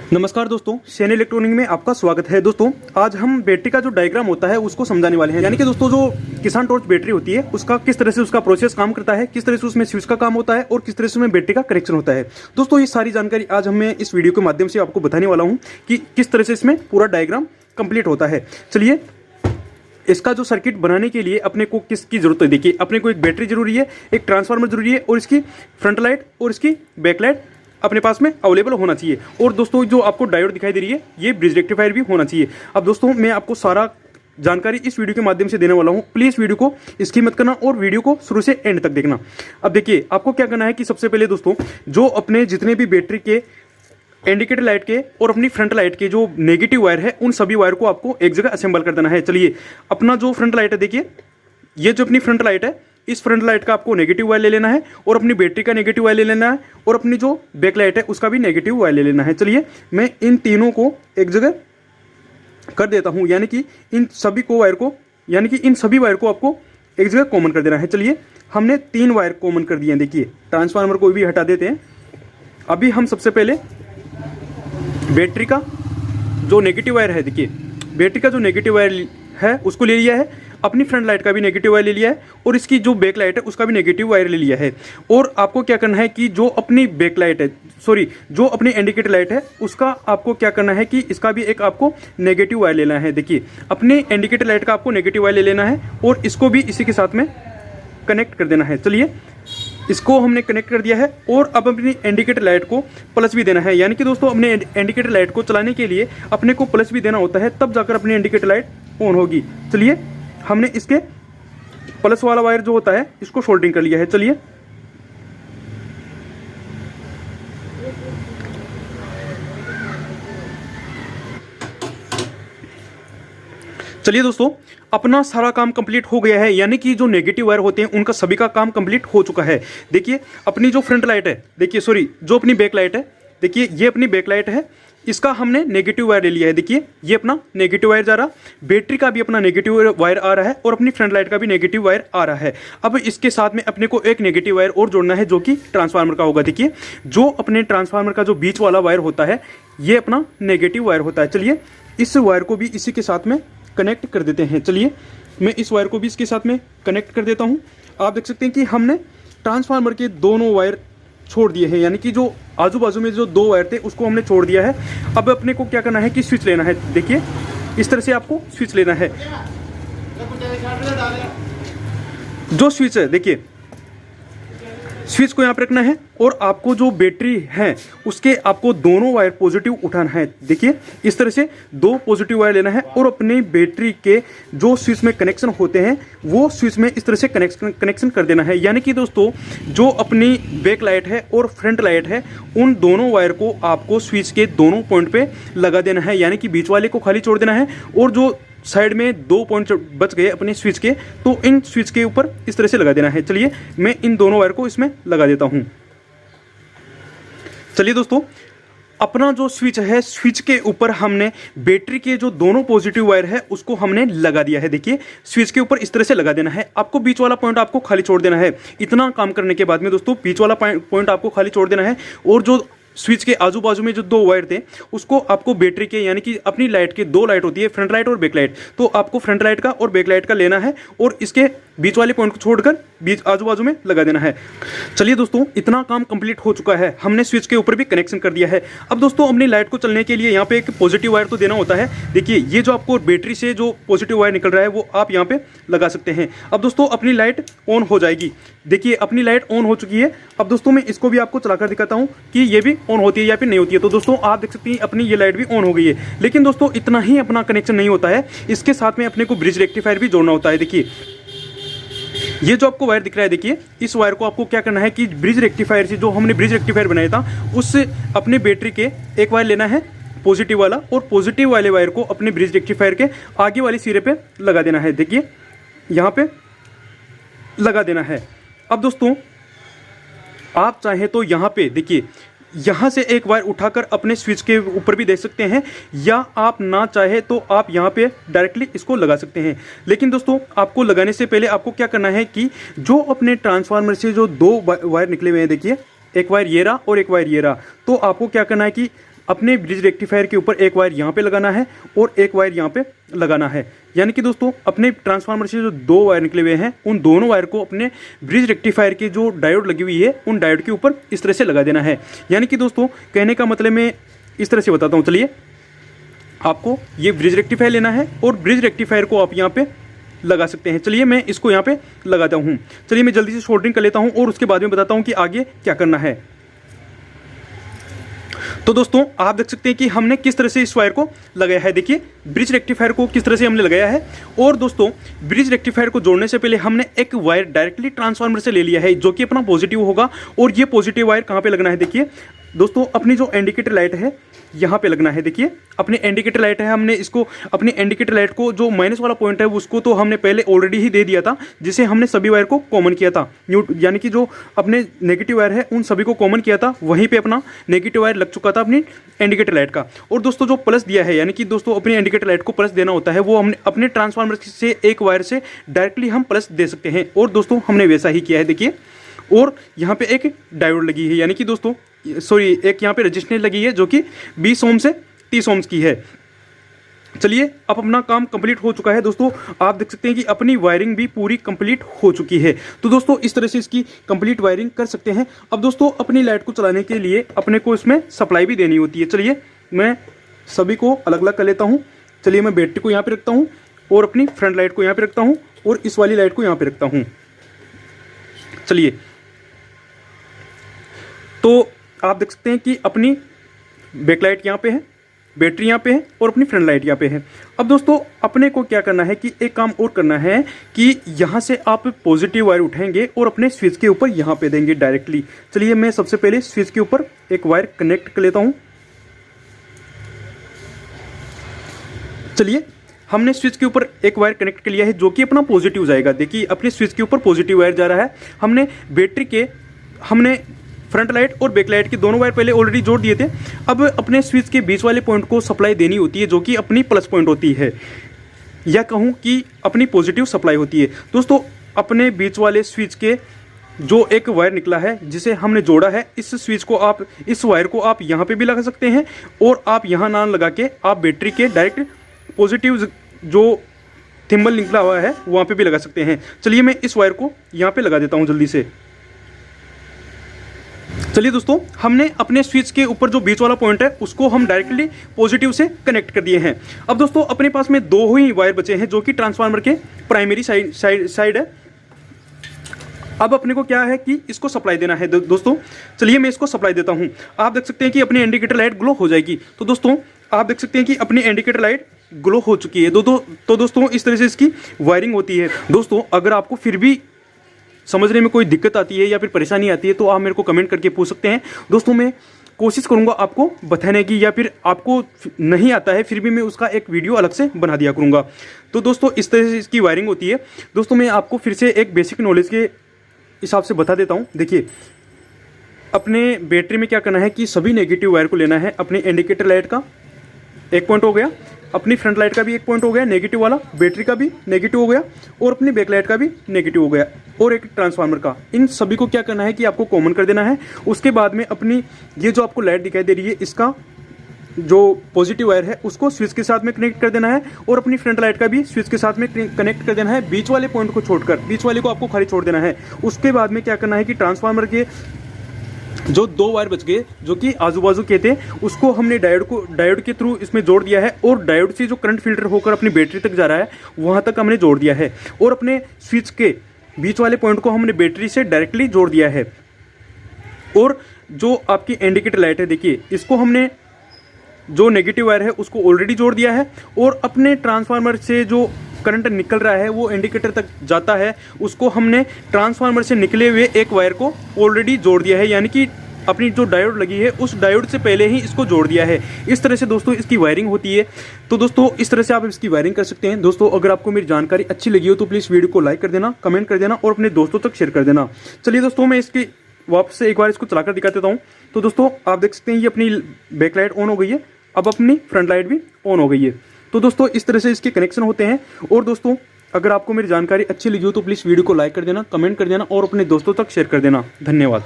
नमस्कार दोस्तों, San electronic में आपका स्वागत है। दोस्तों आज हम बैटरी का जो डायग्राम होता है उसको समझाने वाले हैं। यानी कि दोस्तों जो किसान टॉर्च बैटरी होती है उसका किस तरह से उसका प्रोसेस काम करता है, किस तरह से उसमें स्विच का काम होता है और किस तरह से उसमें बैटरी का कनेक्शन होता है। दोस्तों ये सारी जानकारी आज मैं इस वीडियो के माध्यम से आपको बताने वाला हूँ कि किस तरह से इसमें पूरा डायग्राम कंप्लीट होता है। चलिए, इसका जो सर्किट बनाने के लिए अपने को किसकी जरूरत है, देखिए अपने को एक बैटरी जरूरी है, एक ट्रांसफार्मर जरूरी है और इसकी फ्रंट लाइट और इसकी बैक लाइट अपने पास में अवेलेबल होना चाहिए। और दोस्तों जो आपको डायोड दिखाई दे रही है ये ब्रिज रेक्टिफायर भी होना चाहिए। अब दोस्तों मैं आपको सारा जानकारी इस वीडियो के माध्यम से देने वाला हूं। प्लीज़ वीडियो को स्किप मत करना और वीडियो को शुरू से एंड तक देखना। अब देखिए आपको क्या करना है कि सबसे पहले दोस्तों जो अपने जितने भी बैटरी के इंडिकेटर लाइट के और अपनी फ्रंट लाइट के जो नेगेटिव वायर है उन सभी वायर को आपको एक जगह असेंबल कर देना है। चलिए, अपना जो फ्रंट लाइट है, देखिए ये जो अपनी फ्रंट लाइट है, इस फ्रंट लाइट का आपको नेगेटिव वायर ले लेना है और अपनी बैटरी का नेगेटिव वायर ले लेना है और अपनी जो बैक लाइट है उसका भी नेगेटिव वायर ले लेना है। चलिए मैं इन तीनों को एक जगह कर देता हूं, यानी कि इन सभी वायर को आपको एक जगह कॉमन कर देना है। चलिए हमने 3 वायर कॉमन कर दिए हैं। देखिए ट्रांसफार्मर को भी हटा देते हैं। अभी हम सबसे पहले बैटरी का जो नेगेटिव वायर है, देखिए बैटरी का जो नेगेटिव वायर है उसको ले लिया है, अपनी फ्रंट लाइट का भी नेगेटिव वायर ले लिया है और इसकी जो बैक लाइट है उसका भी नेगेटिव वायर ले लिया है। और आपको क्या करना है कि जो अपनी बैक लाइट है, जो अपनी इंडिकेटर लाइट है उसका आपको क्या करना है कि इसका भी एक आपको नेगेटिव वायर लेना है। देखिए अपने इंडिकेटर लाइट का आपको नेगेटिव वायर ले लेना है और इसको भी इसी के साथ में कनेक्ट कर देना है। चलिए इसको हमने कनेक्ट कर दिया है और अब अपनी इंडिकेटर लाइट को प्लस भी देना है। यानी कि दोस्तों अपने इंडिकेटर लाइट को चलाने के लिए अपने को प्लस भी देना होता है, तब जाकर अपनी इंडिकेटर लाइट ऑन होगी। चलिए हमने इसके प्लस वाला वायर जो होता है इसको सोल्डरिंग कर लिया है। चलिए दोस्तों अपना सारा काम कंप्लीट हो गया है, यानी कि जो नेगेटिव वायर होते हैं उनका सभी का काम कंप्लीट हो चुका है। देखिए अपनी जो फ्रंट लाइट है, देखिए जो अपनी बैक लाइट है, देखिए ये अपनी बैक लाइट है, इसका हमने नेगेटिव वायर ले लिया है। देखिए ये अपना नेगेटिव वायर जा रहा, बैटरी का भी अपना नेगेटिव वायर आ रहा है और अपनी फ्रंट लाइट का भी नेगेटिव वायर आ रहा है। अब इसके साथ में अपने को एक नेगेटिव वायर और जोड़ना है जो कि ट्रांसफार्मर का होगा। देखिए जो अपने ट्रांसफार्मर का जो बीच वाला वायर होता है ये अपना नेगेटिव वायर होता है। चलिए इस वायर को भी इसी के साथ में कनेक्ट कर देते हैं। चलिए मैं इस वायर को भी इसके साथ में कनेक्ट कर देता हूँ। आप देख सकते हैं कि हमने ट्रांसफार्मर के दोनों वायर छोड़ दिए हैं, यानी कि जो आजू बाजू में जो 2 वायर थे उसको हमने छोड़ दिया है। अब अपने को क्या करना है कि स्विच लेना है। देखिए इस तरह से आपको स्विच लेना है। जो स्विच है, देखिए स्विच को यहाँ पर रखना है और आपको जो बैटरी है उसके आपको दोनों वायर पॉजिटिव उठाना है। देखिए इस तरह से 2 पॉजिटिव वायर लेना है और अपनी बैटरी के जो स्विच में कनेक्शन होते हैं वो स्विच में इस तरह से कनेक्शन कर देना है। यानी कि दोस्तों जो अपनी बैक लाइट है और फ्रंट लाइट है उन दोनों वायर को आपको स्विच के दोनों पॉइंट पे लगा देना है, यानी कि बीच वाले को खाली छोड़ देना है और जो साइड में 2 पॉइंट बच गए अपने स्विच के तो इन स्विच के ऊपर इस तरह से लगा देना है। चलिए मैं इन दोनों वायर को इसमें लगा देता हूं। चलिए दोस्तों अपना जो स्विच है, स्विच के ऊपर हमने बैटरी के जो दोनों पॉजिटिव वायर है उसको हमने लगा दिया है। देखिए स्विच के ऊपर इस तरह से लगा देना है। आपको बीच वाला पॉइंट आपको खाली छोड़ देना है। इतना काम करने के बाद में दोस्तों बीच वाला पॉइंट आपको खाली छोड़ देना है और जो स्विच के आजू बाजू में जो 2 वायर थे उसको आपको बैटरी के, यानी कि अपनी लाइट के 2 लाइट होती है, फ्रंट लाइट और बैक लाइट, तो आपको फ्रंट लाइट का और बैक लाइट का लेना है और इसके बीच वाले पॉइंट को छोड़कर बीच आजू बाजू में लगा देना है। चलिए दोस्तों इतना काम कंप्लीट हो चुका है, हमने स्विच के ऊपर भी कनेक्शन कर दिया है। अब दोस्तों अपनी लाइट को चलने के लिए यहाँ पे एक पॉजिटिव वायर तो देना होता है। देखिए ये जो आपको बैटरी से जो पॉजिटिव वायर निकल रहा है वो आप यहाँ पे लगा सकते हैं। अब दोस्तों अपनी लाइट ऑन हो जाएगी। देखिए अपनी लाइट ऑन हो चुकी है। अब दोस्तों मैं इसको भी आपको चलाकर दिखाता हूँ कि ये भी ऑन होती है या फिर नहीं होती है। तो दोस्तों आप देख सकते हैं अपनी ये लाइट भी ऑन हो गई है। लेकिन दोस्तों इतना ही अपना कनेक्शन नहीं होता है, इसके साथ में अपने को ब्रिज रेक्टिफायर भी जोड़ना होता है। देखिए ये जो आपको वायर दिख रहा है, देखिए इस वायर को आपको क्या करना है कि ब्रिज रेक्टिफायर से जो हमने ब्रिज रेक्टिफायर बनाया था उससे अपने बैटरी के एक वायर लेना है पॉजिटिव वाला और पॉजिटिव वाले वायर को अपने ब्रिज रेक्टिफायर के आगे वाली सिरे पे लगा देना है। देखिए यहाँ पे लगा देना है। अब दोस्तों आप चाहें तो यहाँ पे देखिए यहाँ से एक वायर उठाकर अपने स्विच के ऊपर भी दे सकते हैं, या आप ना चाहे तो आप यहाँ पे डायरेक्टली इसको लगा सकते हैं। लेकिन दोस्तों आपको लगाने से पहले आपको क्या करना है कि जो अपने ट्रांसफार्मर से जो 2 वायर निकले हुए हैं, देखिए एक वायर ये रहा और एक वायर ये रहा, तो आपको क्या करना है कि अपने ब्रिज रेक्टिफायर के ऊपर एक वायर यहाँ पे लगाना है और एक वायर यहाँ पे लगाना है। यानी कि दोस्तों अपने ट्रांसफार्मर से जो 2 वायर निकले हुए हैं उन दोनों वायर को अपने ब्रिज रेक्टिफायर की जो डायोड लगी हुई है उन डायोड के ऊपर इस तरह से लगा देना है। यानी कि दोस्तों कहने का मतलब मैं इस तरह से बताता हूँ। चलिए, आपको ये ब्रिज रेक्टिफायर लेना है और ब्रिज रेक्टिफायर को आप यहाँ पे लगा सकते हैं। चलिए मैं इसको यहाँ पे लगाता हूँ। चलिए मैं जल्दी से सोल्डरिंग कर लेता हूँ और उसके बाद में बताता हूँ कि आगे क्या करना है। तो दोस्तों आप देख सकते हैं कि हमने किस तरह से इस वायर को लगाया है। देखिए ब्रिज रेक्टिफायर को किस तरह से हमने लगाया है। और दोस्तों ब्रिज रेक्टिफायर को जोड़ने से पहले हमने एक वायर डायरेक्टली ट्रांसफार्मर से ले लिया है जो कि अपना पॉजिटिव होगा। और ये पॉजिटिव वायर कहाँ पे लगना है, देखिए दोस्तों अपनी जो इंडिकेटर लाइट है यहाँ पे लगना है। देखिए अपनी इंडिकेटर लाइट है, हमने इसको अपनी इंडिकेटर लाइट को जो माइनस वाला पॉइंट है उसको तो हमने पहले ऑलरेडी ही दे दिया था, जिसे हमने सभी वायर को कॉमन किया था। यानी कि जो अपने नेगेटिव वायर है उन सभी को कॉमन किया था, वहीं पे अपना नेगेटिव वायर लग चुका था अपनी इंडिकेटर लाइट का। और दोस्तों जो प्लस दिया है, यानी कि दोस्तों अपनी इंडिकेटर लाइट को प्लस देना होता है, वो हमने अपने ट्रांसफार्मर से एक वायर से डायरेक्टली हम प्लस दे सकते हैं। और दोस्तों हमने वैसा ही किया है। देखिए और यहाँ पे एक डायोड लगी है, यानी कि दोस्तों एक यहाँ पे रजिस्टेंस लगी है जो कि 20 ओम से 30 ओम्स की है। चलिए अब अपना काम कंप्लीट हो चुका है। दोस्तों आप देख सकते हैं कि अपनी वायरिंग भी पूरी कंप्लीट हो चुकी है। तो दोस्तों इस तरह से इसकी कंप्लीट वायरिंग कर सकते हैं। अब दोस्तों अपनी लाइट को चलाने के लिए अपने को इसमें सप्लाई भी देनी होती है। चलिए मैं सभी को अलग अलग कर लेता हूँ। चलिए मैं बैटरी को यहाँ पे रखता हूँ और अपनी फ्रंट लाइट को यहाँ पे रखता हूँ और इस वाली लाइट को यहाँ पे रखता हूँ। चलिए तो आप देख सकते हैं कि अपनी बैकलाइट यहाँ पे है, बैटरी यहाँ पे है और अपनी फ्रंट लाइट यहाँ पे है। अब दोस्तों अपने को क्या करना है कि एक काम और करना है कि यहाँ से आप पॉजिटिव वायर उठाएंगे और अपने स्विच के ऊपर यहाँ पे देंगे डायरेक्टली। चलिए मैं सबसे पहले स्विच के ऊपर एक वायर कनेक्ट कर लेता हूँ। चलिए हमने स्विच के ऊपर एक वायर कनेक्ट कर लिया है जो कि अपना पॉजिटिव जाएगा। देखिए अपने स्विच के ऊपर पॉजिटिव वायर जा रहा है। हमने बैटरी के फ्रंट लाइट और बैक लाइट के दोनों वायर पहले ऑलरेडी जोड़ दिए थे। अब अपने स्विच के बीच वाले पॉइंट को सप्लाई देनी होती है जो कि अपनी प्लस पॉइंट होती है, या कहूँ कि अपनी पॉजिटिव सप्लाई होती है। दोस्तों अपने बीच वाले स्विच के जो एक वायर निकला है जिसे हमने जोड़ा है, इस स्विच को आप इस वायर को आप यहाँ पे भी लगा सकते हैं और आप यहाँ ना लगा के आप बैटरी के डायरेक्ट पॉजिटिव जो थिम्बल निकला हुआ है वहाँ पे भी लगा सकते हैं। चलिए मैं इस वायर को यहाँ पे लगा देता हूँ जल्दी से। चलिए दोस्तों हमने अपने स्विच के ऊपर जो बीच वाला पॉइंट है उसको हम डायरेक्टली पॉजिटिव से कनेक्ट कर दिए हैं। अब दोस्तों अपने पास में 2 ही वायर बचे हैं जो कि ट्रांसफार्मर के प्राइमरी साइड है। अब अपने को क्या है कि इसको सप्लाई देना है। दोस्तों चलिए मैं इसको सप्लाई देता हूं। आप देख सकते हैं कि अपनी इंडिकेटर लाइट ग्लो हो जाएगी। तो दोस्तों आप देख सकते हैं कि अपनी इंडिकेटर लाइट ग्लो हो चुकी है। तो दोस्तों इस तरह से इसकी वायरिंग होती है। दोस्तों अगर आपको फिर भी समझने में कोई दिक्कत आती है या फिर परेशानी आती है तो आप मेरे को कमेंट करके पूछ सकते हैं। दोस्तों मैं कोशिश करूंगा आपको बताने की, या फिर आपको नहीं आता है फिर भी मैं उसका एक वीडियो अलग से बना दिया करूंगा। तो दोस्तों इस तरह से इसकी वायरिंग होती है। दोस्तों मैं आपको फिर से एक बेसिक नॉलेज के हिसाब से बता देता हूं। देखिए अपने बैटरी में क्या करना है कि सभी नेगेटिव वायर को लेना है। अपनी इंडिकेटर लाइट का एक पॉइंट हो गया, अपनी फ्रंट लाइट का भी एक पॉइंट हो गया नेगेटिव वाला, बैटरी का भी नेगेटिव हो गया और अपनी बैक लाइट का भी नेगेटिव हो गया और एक ट्रांसफार्मर का। इन सभी को क्या करना है कि आपको कॉमन कर देना है। उसके बाद में अपनी ये जो आपको लाइट दिखाई दे रही है इसका जो पॉजिटिव वायर है उसको स्विच के साथ में कनेक्ट कर देना है और अपनी फ्रंट लाइट का भी स्विच के साथ में कनेक्ट कर देना है। बीच वाले पॉइंट को छोड़कर, बीच वाले को आपको खाली छोड़ देना है। उसके बाद में क्या करना है कि ट्रांसफार्मर के जो 2 वायर बच गए जो कि आजू बाजू के थे उसको हमने डायोड के थ्रू इसमें जोड़ दिया है और डायोड से जो करंट फिल्टर होकर अपनी बैटरी तक जा रहा है वहां तक हमने जोड़ दिया है। और अपने स्विच के बीच वाले पॉइंट को हमने बैटरी से डायरेक्टली जोड़ दिया है। और जो आपकी इंडिकेटर लाइट है देखिए इसको हमने जो नेगेटिव वायर है उसको ऑलरेडी जोड़ दिया है और अपने ट्रांसफार्मर से जो करंट निकल रहा है वो इंडिकेटर तक जाता है, उसको हमने ट्रांसफार्मर से निकले हुए एक वायर को ऑलरेडी जोड़ दिया है। यानी कि अपनी जो डायोड लगी है उस डायोड से पहले ही इसको जोड़ दिया है। इस तरह से दोस्तों इसकी वायरिंग होती है। तो दोस्तों इस तरह से आप इसकी वायरिंग कर सकते हैं। दोस्तों अगर आपको मेरी जानकारी अच्छी लगी हो तो प्लीज़ वीडियो को लाइक कर देना, कमेंट कर देना और अपने दोस्तों तक शेयर कर देना। चलिए दोस्तों मैं इसकी वापस से एक बार इसको चलाकर दिखा देता हूँ। तो दोस्तों आप देख सकते हैं ये अपनी बैक लाइट ऑन हो गई है, अब अपनी फ्रंट लाइट भी ऑन हो गई है। तो दोस्तों इस तरह से इसके कनेक्शन होते हैं। और दोस्तों अगर आपको मेरी जानकारी अच्छी लगी हो तो प्लीज़ वीडियो को लाइक कर देना, कमेंट कर देना और अपने दोस्तों तक शेयर कर देना। धन्यवाद।